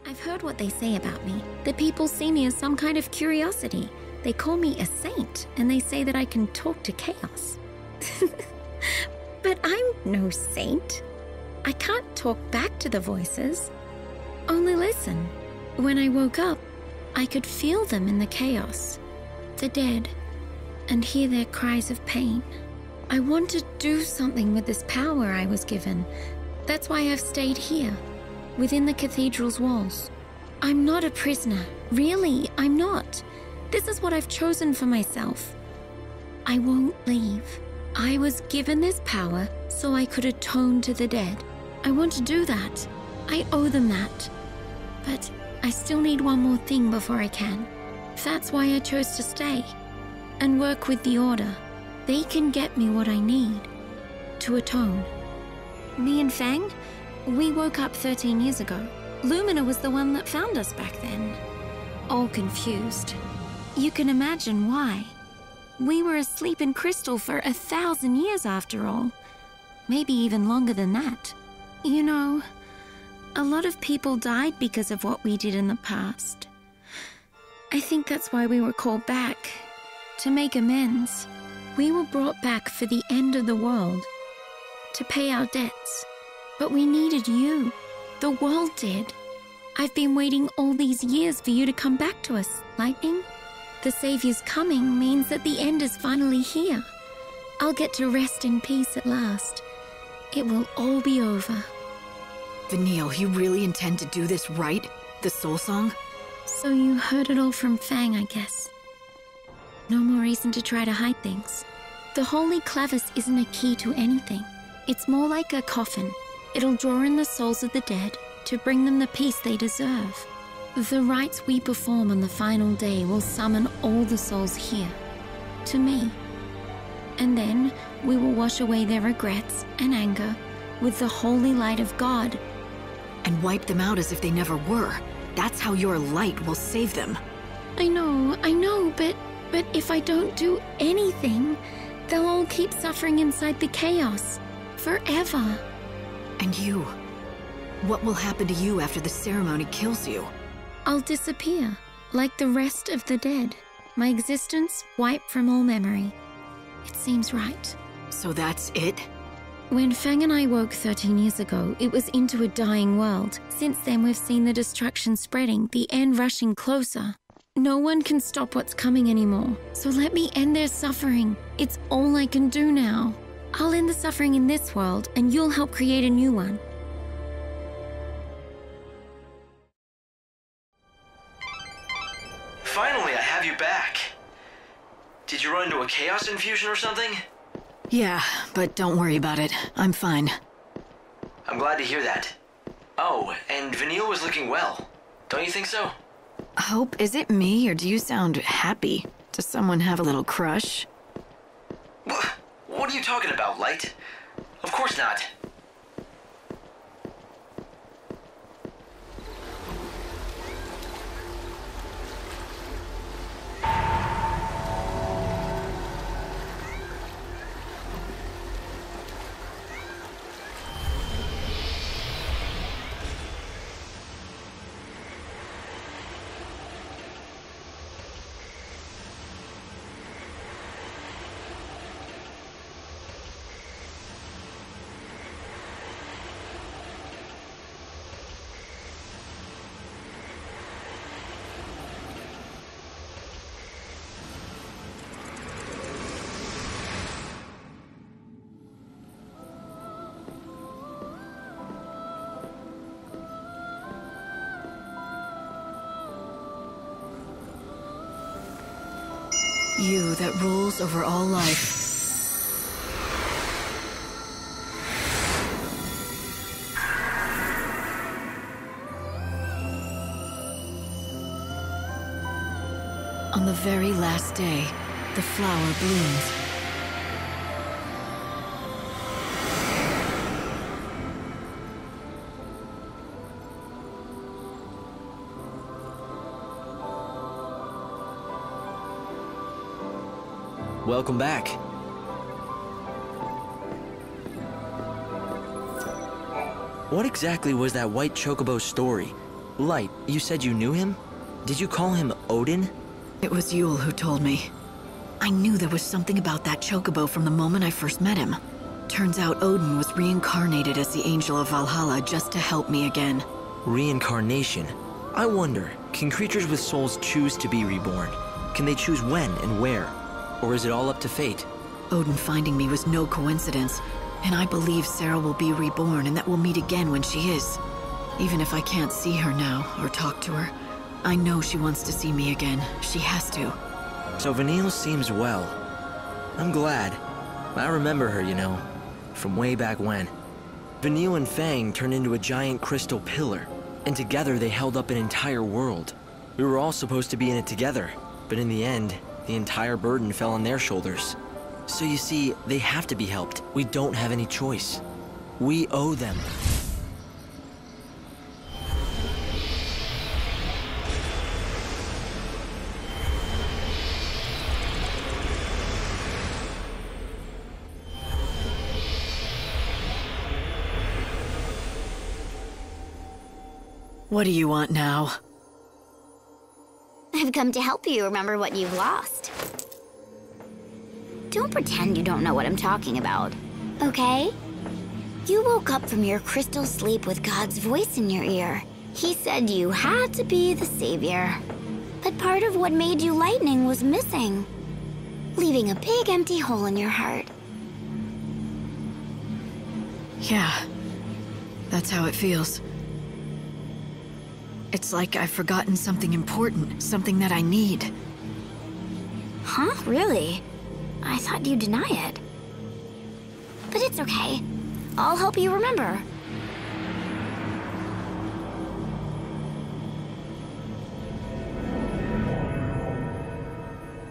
I've heard what they say about me. The people see me as some kind of curiosity. They call me a saint, and they say that I can talk to chaos. But I'm no saint. I can't talk back to the voices. Only listen. When I woke up, I could feel them in the chaos. The dead, and hear their cries of pain. I want to do something with this power I was given. That's why I've stayed here, within the cathedral's walls. I'm not a prisoner. Really, I'm not. This is what I've chosen for myself. I won't leave. I was given this power so I could atone to the dead. I want to do that. I owe them that. But I still need one more thing before I can. That's why I chose to stay and work with the Order. They can get me what I need to atone. Me and Fang, we woke up 13 years ago. Lumina was the one that found us back then. All confused. You can imagine why. We were asleep in crystal for 1,000 years after all. Maybe even longer than that. You know, a lot of people died because of what we did in the past. I think that's why we were called back. To make amends. We were brought back for the end of the world. To pay our debts. But we needed you. The world did. I've been waiting all these years for you to come back to us, Lightning. The Savior's coming means that the end is finally here. I'll get to rest in peace at last. It will all be over. Vanille, you really intend to do this right? The soul song? So you heard it all from Fang, I guess. No more reason to try to hide things. The Holy Clavis isn't a key to anything. It's more like a coffin. It'll draw in the souls of the dead to bring them the peace they deserve. The rites we perform on the final day will summon all the souls here, to me. And then we will wash away their regrets and anger with the holy light of God. And wipe them out as if they never were. That's how your light will save them. I know, but if I don't do anything, they'll all keep suffering inside the chaos. Forever. And you? What will happen to you after the ceremony kills you? I'll disappear, like the rest of the dead. My existence wiped from all memory. It seems right. So that's it? When Fang and I woke 13 years ago, it was into a dying world. Since then, we've seen the destruction spreading, the end rushing closer. No one can stop what's coming anymore. So let me end their suffering. It's all I can do now. I'll end the suffering in this world, and you'll help create a new one. Finally, I have you back. Did you run into a chaos infusion or something? Yeah, but don't worry about it. I'm fine. I'm glad to hear that. Oh, and Vanille was looking well. Don't you think so? Hope, is it me, or do you sound happy? Does someone have a little crush? What are you talking about, Light? Of course not. You that rules over all life. On the very last day, the flower blooms. Welcome back. What exactly was that white chocobo story? Light, you said you knew him? Did you call him Odin? It was Yule who told me. I knew there was something about that chocobo from the moment I first met him. Turns out Odin was reincarnated as the Angel of Valhalla just to help me again. Reincarnation? I wonder, can creatures with souls choose to be reborn? Can they choose when and where? Or is it all up to fate? Odin finding me was no coincidence, and I believe Sarah will be reborn and that we'll meet again when she is. Even if I can't see her now or talk to her, I know she wants to see me again. She has to. So Vanille seems well. I'm glad. I remember her, you know, from way back when. Vanille and Fang turned into a giant crystal pillar, and together they held up an entire world. We were all supposed to be in it together, but in the end, the entire burden fell on their shoulders. So you see, they have to be helped. We don't have any choice. We owe them. What do you want now? I've come to help you remember what you've lost. Don't pretend you don't know what I'm talking about, okay? You woke up from your crystal sleep with God's voice in your ear. He said you had to be the savior. But part of what made you lightning was missing, leaving a big empty hole in your heart. Yeah, that's how it feels. It's like I've forgotten something important, something that I need. Huh? Really? I thought you'd deny it. But it's okay. I'll help you remember.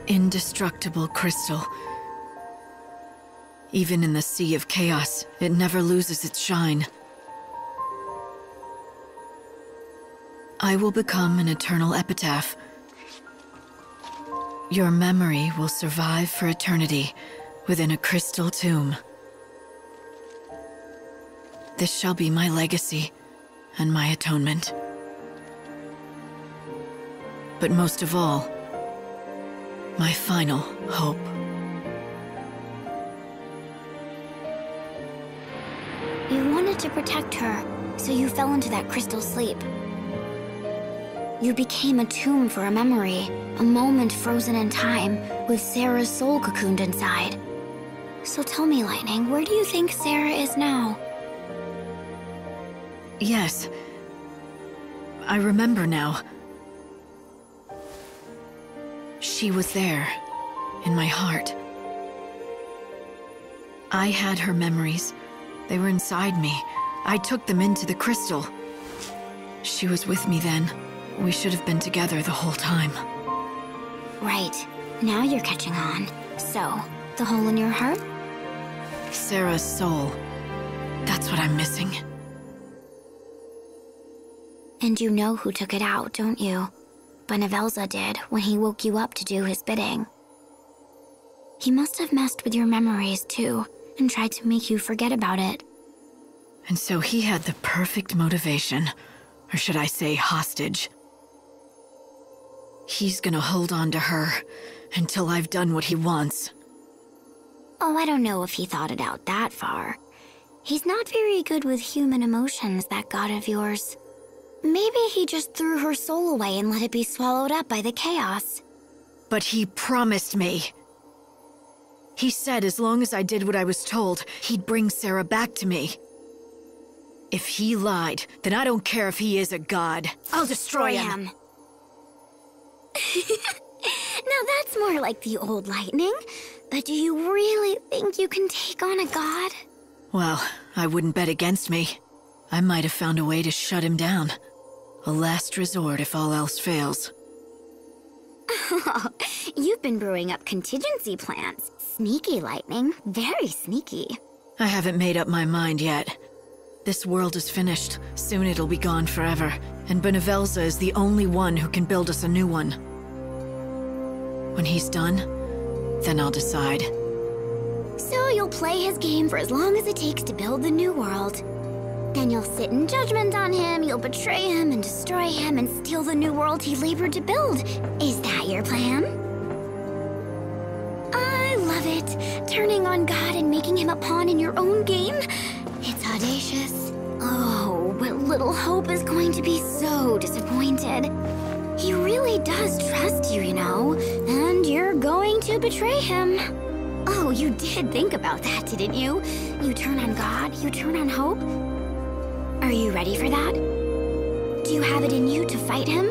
Indestructible crystal. Even in the sea of chaos, it never loses its shine. I will become an eternal epitaph. Your memory will survive for eternity within a crystal tomb. This shall be my legacy and my atonement. But most of all, my final hope. You wanted to protect her, so you fell into that crystal sleep. You became a tomb for a memory, a moment frozen in time, with Sarah's soul cocooned inside. So tell me, Lightning, where do you think Sarah is now? Yes. I remember now. She was there, in my heart. I had her memories. They were inside me. I took them into the crystal. She was with me then. We should have been together the whole time. Right. Now you're catching on. So, the hole in your heart? Sarah's soul. That's what I'm missing. And you know who took it out, don't you? Benevelza did when he woke you up to do his bidding. He must have messed with your memories too, and tried to make you forget about it. And so he had the perfect motivation. Or should I say hostage. He's gonna hold on to her until I've done what he wants. Oh, I don't know if he thought it out that far. He's not very good with human emotions, that god of yours. Maybe he just threw her soul away and let it be swallowed up by the chaos. But he promised me. He said as long as I did what I was told, he'd bring Sarah back to me. If he lied, then I don't care if he is a god. I'll destroy him. Now that's more like the old Lightning. But do you really think you can take on a god? Well, I wouldn't bet against me. I might have found a way to shut him down. A last resort if all else fails. Oh, you've been brewing up contingency plans. Sneaky, Lightning. Very sneaky. I haven't made up my mind yet. This world is finished. Soon it'll be gone forever. And Benevelza is the only one who can build us a new one. When he's done, then I'll decide. So you'll play his game for as long as it takes to build the new world. Then you'll sit in judgment on him, you'll betray him and destroy him and steal the new world he labored to build. Is that your plan? I love it. Turning on God and making him a pawn in your own game. It's audacious. Oh, but little Hope is going to be so disappointed. He really does trust you, you know, and you're going to betray him. Oh, you did think about that, didn't you? You turn on God, you turn on Hope. Are you ready for that? Do you have it in you to fight him?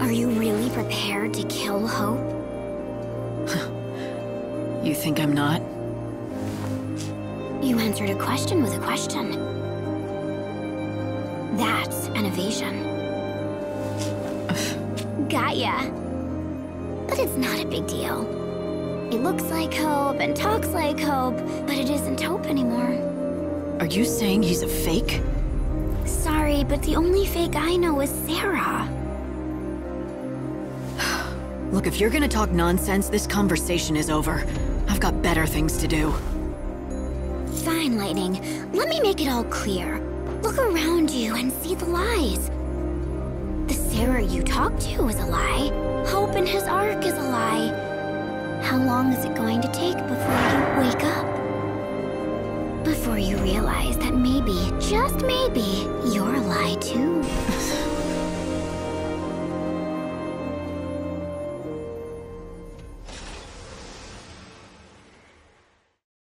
Are you really prepared to kill Hope? You think I'm not? You answered a question with a question. That's an evasion. Got ya. But it's not a big deal. It looks like Hope and talks like Hope, but it isn't Hope anymore. Are you saying he's a fake? Sorry, but the only fake I know is Sarah. Look, if you're gonna talk nonsense, this conversation is over. I've got better things to do. Fine, Lightning. Let me make it all clear. Look around you and see the lies. The Sarah you talk to is a lie. Hope in his arc is a lie. How long is it going to take before you wake up? Before you realize that maybe, just maybe, you're